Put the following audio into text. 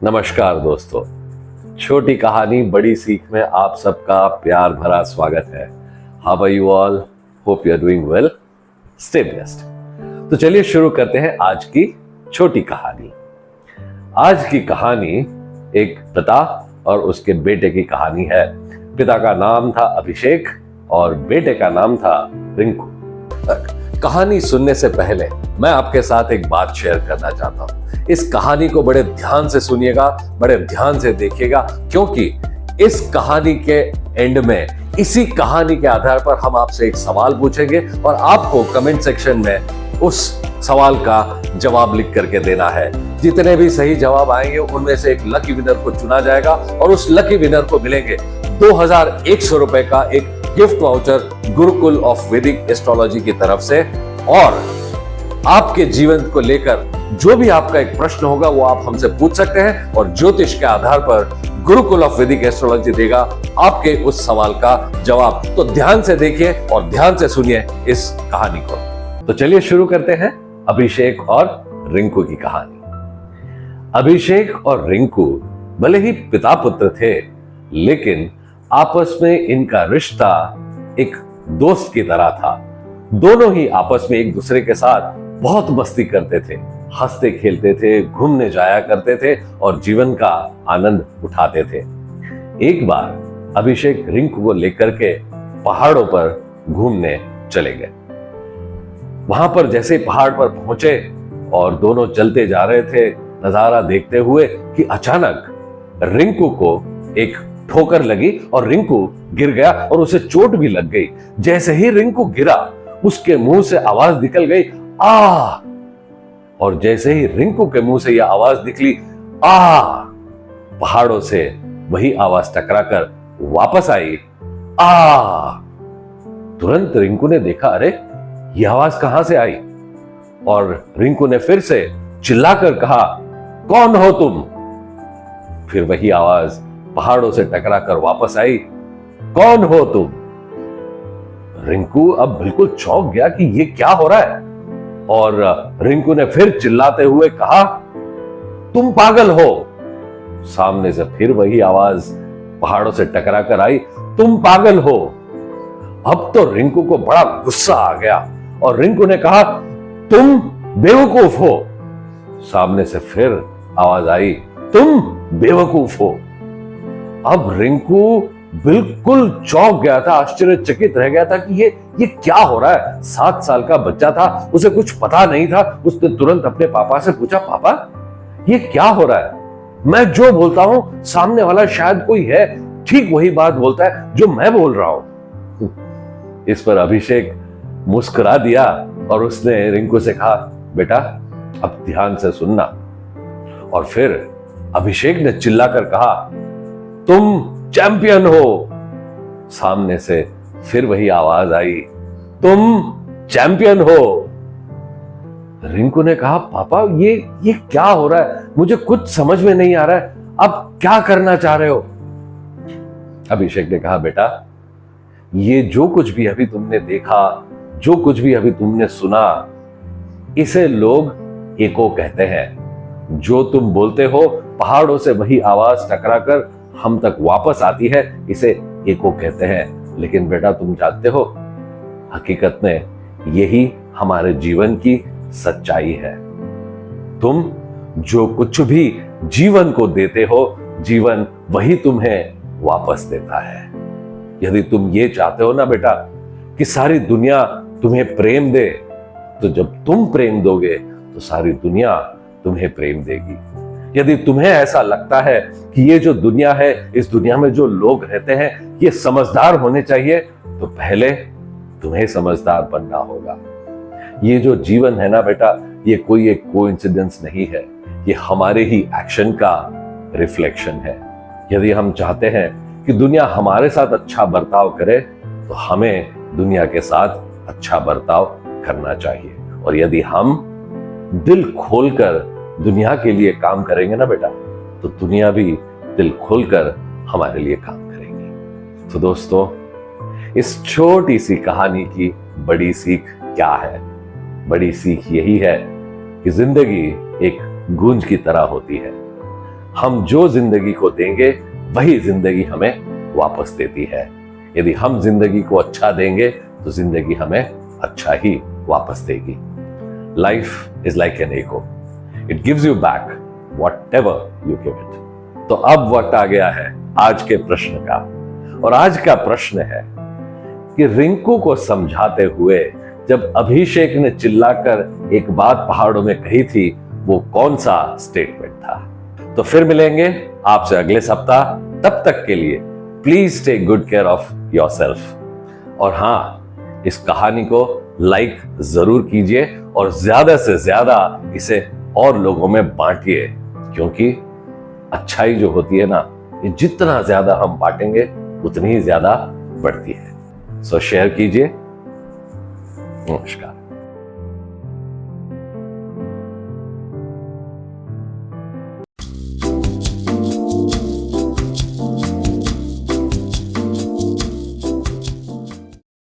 नमस्कार दोस्तों, छोटी कहानी बड़ी सीख में आप सबका प्यार भरा स्वागत है। How are you all? Hope you are doing well, stay blessed. तो चलिए शुरू करते हैं आज की छोटी कहानी। आज की कहानी एक पिता और उसके बेटे की कहानी है। पिता का नाम था अभिषेक और बेटे का नाम था रिंकू। कहानी सुनने से पहले मैं आपके साथ एक बात शेयर करना चाहता हूं। इस कहानी को बड़े ध्यान से सुनिएगा, बड़े ध्यान से देखिएगा, क्योंकि इस कहानी के एंड में, इसी कहानी के आधार पर हम आपसे एक सवाल पूछेंगे और आपको कमेंट सेक्शन में उस सवाल का जवाब लिख करके देना है। जितने भी सही जवाब आएंगे उनमें से एक लकी विनर को चुना जाएगा और उस लकी विनर को मिलेंगे 2100 रुपए का एक गिफ्ट वाउचर गुरुकुल ऑफ वैदिक एस्ट्रोलॉजी की तरफ से। और आपके जीवन को लेकर जो भी आपका एक प्रश्न होगा वो आप हमसे पूछ सकते हैं और ज्योतिष के आधार पर गुरुकुल ऑफ वैदिक एस्ट्रोलॉजी देगा आपके उस सवाल का जवाब। तो ध्यान से देखिए और ध्यान से सुनिए इस कहानी को। तो चलिए शुरू करते हैं अभिषेक और रिंकू की कहानी। अभिषेक और रिंकू भले ही पिता पुत्र थे, लेकिन आपस में इनका रिश्ता एक दोस्त की तरह था। दोनों ही आपस में एक दूसरे के साथ बहुत मस्ती करते थे, हंसते खेलते थे, घूमने जाया करते थे और जीवन का आनंद उठाते थे। एक बार अभिषेक रिंकू को लेकर के पहाड़ों पर घूमने चले गए। वहां पर जैसे पहाड़ पर पहुंचे और दोनों चलते जा रहे थे नजारा देखते हुए कि अचानक रिंकू को एक ठोकर लगी और रिंकू गिर गया और उसे चोट भी लग गई। जैसे ही रिंकू गिरा उसके मुंह से आवाज निकल गई, आ। और जैसे ही रिंकू के मुंह से यह आवाज निकली, आ, पहाड़ों से वही आवाज टकराकर वापस आई, आ। तुरंत रिंकू ने देखा, अरे यह आवाज कहां से आई? और रिंकू ने फिर से चिल्लाकर कहा, कौन हो तुम? फिर वही आवाज पहाड़ों से टकराकर वापस आई, कौन हो तुम? रिंकू अब बिल्कुल चौंक गया कि ये क्या हो रहा है। और रिंकू ने फिर चिल्लाते हुए कहा, तुम पागल हो। सामने से फिर वही आवाज पहाड़ों से टकराकर आई, तुम पागल हो। अब तो रिंकू को बड़ा गुस्सा आ गया और रिंकू ने कहा, तुम बेवकूफ हो। सामने से फिर आवाज आई, तुम बेवकूफ हो। अब रिंकू बिल्कुल चौंक गया था, आश्चर्यचकित रह गया था कि ये क्या हो रहा है। 7 साल का बच्चा था, उसे कुछ पता नहीं था। उसने तुरंत अपने पापा से पूछा, पापा ये क्या हो रहा है? मैं जो बोलता हूं सामने वाला शायद कोई है, ठीक वही बात बोलता है जो मैं बोल रहा हूं। इस पर अभिषेक मुस्कुरा दिया और उसने रिंकू से कहा, बेटा अब ध्यान से सुनना। और फिर अभिषेक ने चिल्लाकर कहा, तुम चैंपियन हो। सामने से फिर वही आवाज आई, तुम चैंपियन हो। रिंकू ने कहा, पापा ये क्या हो रहा है? मुझे कुछ समझ में नहीं आ रहा है, अब क्या करना चाह रहे हो? अभिषेक ने कहा, बेटा ये जो कुछ भी अभी तुमने देखा, जो कुछ भी अभी तुमने सुना, इसे लोग एको कहते हैं। जो तुम बोलते हो पहाड़ों से वही आवाज टकराकर हम तक वापस आती है, इसे एको कहते हैं। लेकिन बेटा तुम जानते हो, हकीकत में यही हमारे जीवन की सच्चाई है। तुम जो कुछ भी जीवन को देते हो, जीवन वही तुम्हें वापस देता है। यदि तुम ये चाहते हो ना बेटा कि सारी दुनिया तुम्हें प्रेम दे, तो जब तुम प्रेम दोगे तो सारी दुनिया तुम्हें प्रेम देगी। यदि तुम्हें ऐसा लगता है कि ये जो दुनिया है, इस दुनिया में जो लोग रहते हैं ये समझदार होने चाहिए, तो पहले तुम्हें समझदार बनना होगा। ये जो जीवन है ना बेटा, ये कोई एक कोइंसिडेंस नहीं है, ये हमारे ही एक्शन का रिफ्लेक्शन है। यदि हम चाहते हैं कि दुनिया हमारे साथ अच्छा बर्ताव करे, तो हमें दुनिया के साथ अच्छा बर्ताव करना चाहिए। और यदि हम दिल खोलकर दुनिया के लिए काम करेंगे ना बेटा, तो दुनिया भी दिल खोलकर हमारे लिए काम करेगी। तो दोस्तों, इस छोटी सी कहानी की बड़ी सीख क्या है? बड़ी सीख यही है कि जिंदगी एक गूंज की तरह होती है। हम जो जिंदगी को देंगे वही जिंदगी हमें वापस देती है। यदि हम जिंदगी को अच्छा देंगे तो जिंदगी हमें अच्छा ही वापस देगी। Life is like an echo, it gives you back what ever you give it. तो अब वक्त आ गया है आज के प्रश्न का, और आज का प्रश्न है कि रिंकू को समझाते हुए जब अभिषेक ने चिल्लाकर एक बात पहाड़ों में कही थी, वो कौन सा स्टेटमेंट था। तो फिर मिलेंगे आपसे अगले सप्ताह। तब तक के लिए please take good care of yourself. और हां, इस कहानी को लाइक जरूर कीजिए और ज्यादा से ज्यादा इसे और लोगों में बांटिए, क्योंकि अच्छाई जो होती है ना, ये जितना ज्यादा हम बांटेंगे उतनी ही ज्यादा बढ़ती है। सो शेयर कीजिए। नमस्कार।